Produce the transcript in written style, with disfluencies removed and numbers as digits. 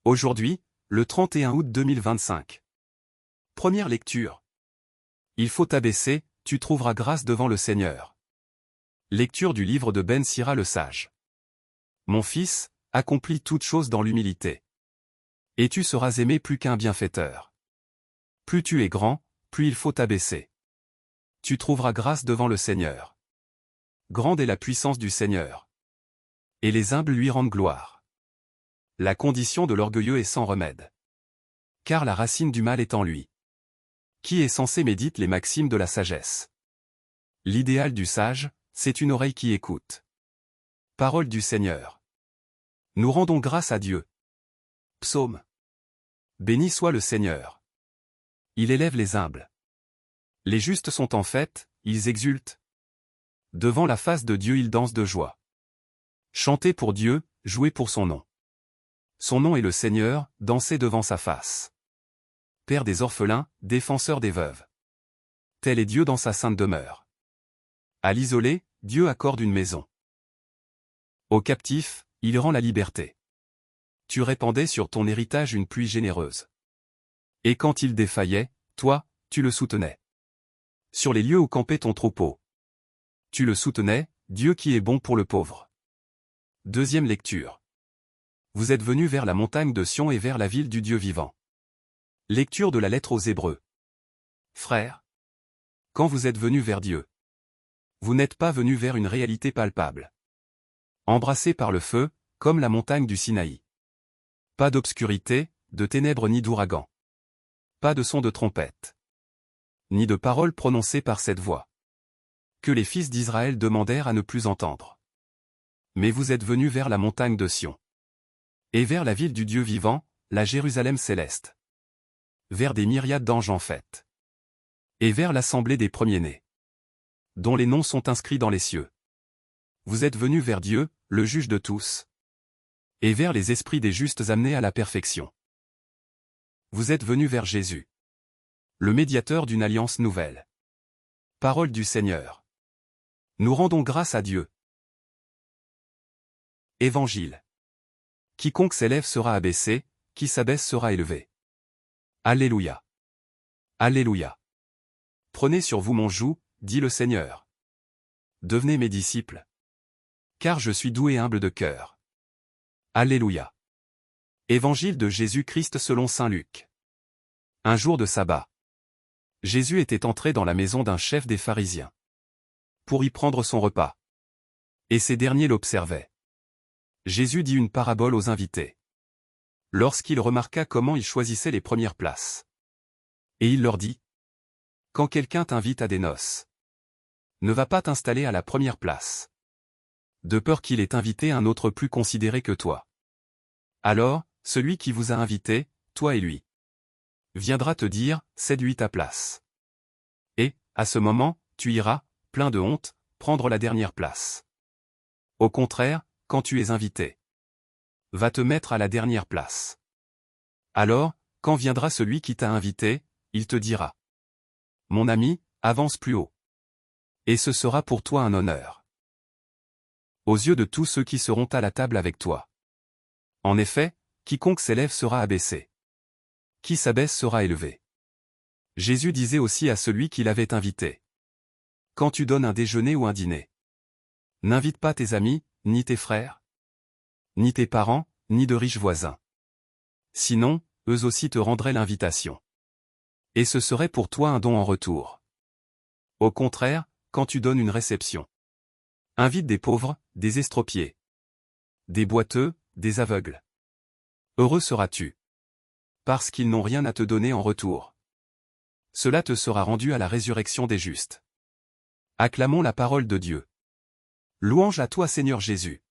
Aujourd'hui, le 31 août 2025. Première lecture. Il faut t'abaisser, tu trouveras grâce devant le Seigneur. Lecture du livre de Ben Sira le sage. Mon fils, accomplis toutes choses dans l'humilité. Et tu seras aimé plus qu'un bienfaiteur. Plus tu es grand, plus il faut t'abaisser. Tu trouveras grâce devant le Seigneur. Grande est la puissance du Seigneur. Et les humbles lui rendent gloire. La condition de l'orgueilleux est sans remède. Car la racine du mal est en lui. Qui est censé méditer les maximes de la sagesse? L'idéal du sage, c'est une oreille qui écoute. Parole du Seigneur. Nous rendons grâce à Dieu. Psaume. Béni soit le Seigneur. Il élève les humbles. Les justes sont en fête, ils exultent. Devant la face de Dieu ils dansent de joie. Chantez pour Dieu, jouez pour son nom. Son nom est le Seigneur, dansez devant sa face. Père des orphelins, défenseur des veuves. Tel est Dieu dans sa sainte demeure. À l'isolé, Dieu accorde une maison. Aux captifs, il rend la liberté. Tu répandais sur ton héritage une pluie généreuse. Et quand il défaillait, toi, tu le soutenais. Sur les lieux où campait ton troupeau. Tu le soutenais, Dieu qui est bon pour le pauvre. Deuxième lecture. Vous êtes venus vers la montagne de Sion et vers la ville du Dieu vivant. Lecture de la lettre aux Hébreux. Frères, quand vous êtes venus vers Dieu, vous n'êtes pas venus vers une réalité palpable. Embrassés par le feu, comme la montagne du Sinaï. Pas d'obscurité, de ténèbres ni d'ouragan. Pas de son de trompette. Ni de paroles prononcées par cette voix. Que les fils d'Israël demandèrent à ne plus entendre. Mais vous êtes venus vers la montagne de Sion. Et vers la ville du Dieu vivant, la Jérusalem céleste. Vers des myriades d'anges en fête. Et vers l'assemblée des premiers-nés. Dont les noms sont inscrits dans les cieux. Vous êtes venus vers Dieu, le juge de tous. Et vers les esprits des justes amenés à la perfection. Vous êtes venus vers Jésus. Le médiateur d'une alliance nouvelle. Parole du Seigneur. Nous rendons grâce à Dieu. Évangile. Quiconque s'élève sera abaissé, qui s'abaisse sera élevé. Alléluia. Alléluia. Prenez sur vous mon joug, dit le Seigneur. Devenez mes disciples. Car je suis doux et humble de cœur. Alléluia. Évangile de Jésus-Christ selon saint Luc. Un jour de sabbat. Jésus était entré dans la maison d'un chef des pharisiens. Pour y prendre son repas. Et ces derniers l'observaient. Jésus dit une parabole aux invités. Lorsqu'il remarqua comment ils choisissaient les premières places. Et il leur dit. Quand quelqu'un t'invite à des noces, ne va pas t'installer à la première place. De peur qu'il ait invité un autre plus considéré que toi. Alors, celui qui vous a invité, toi et lui, viendra te dire, cède-lui ta place. Et, à ce moment, tu iras, plein de honte, prendre la dernière place. Au contraire, quand tu es invité, va te mettre à la dernière place. Alors, quand viendra celui qui t'a invité, il te dira. Mon ami, avance plus haut. Et ce sera pour toi un honneur. Aux yeux de tous ceux qui seront à la table avec toi. En effet, quiconque s'élève sera abaissé. Qui s'abaisse sera élevé. Jésus disait aussi à celui qui l'avait invité. Quand tu donnes un déjeuner ou un dîner, n'invite pas tes amis, ni tes frères, ni tes parents, ni de riches voisins. Sinon, eux aussi te rendraient l'invitation. Et ce serait pour toi un don en retour. Au contraire, quand tu donnes une réception, invite des pauvres, des estropiés, des boiteux, des aveugles. Heureux seras-tu. Parce qu'ils n'ont rien à te donner en retour. Cela te sera rendu à la résurrection des justes. Acclamons la parole de Dieu. Louange à toi Seigneur Jésus.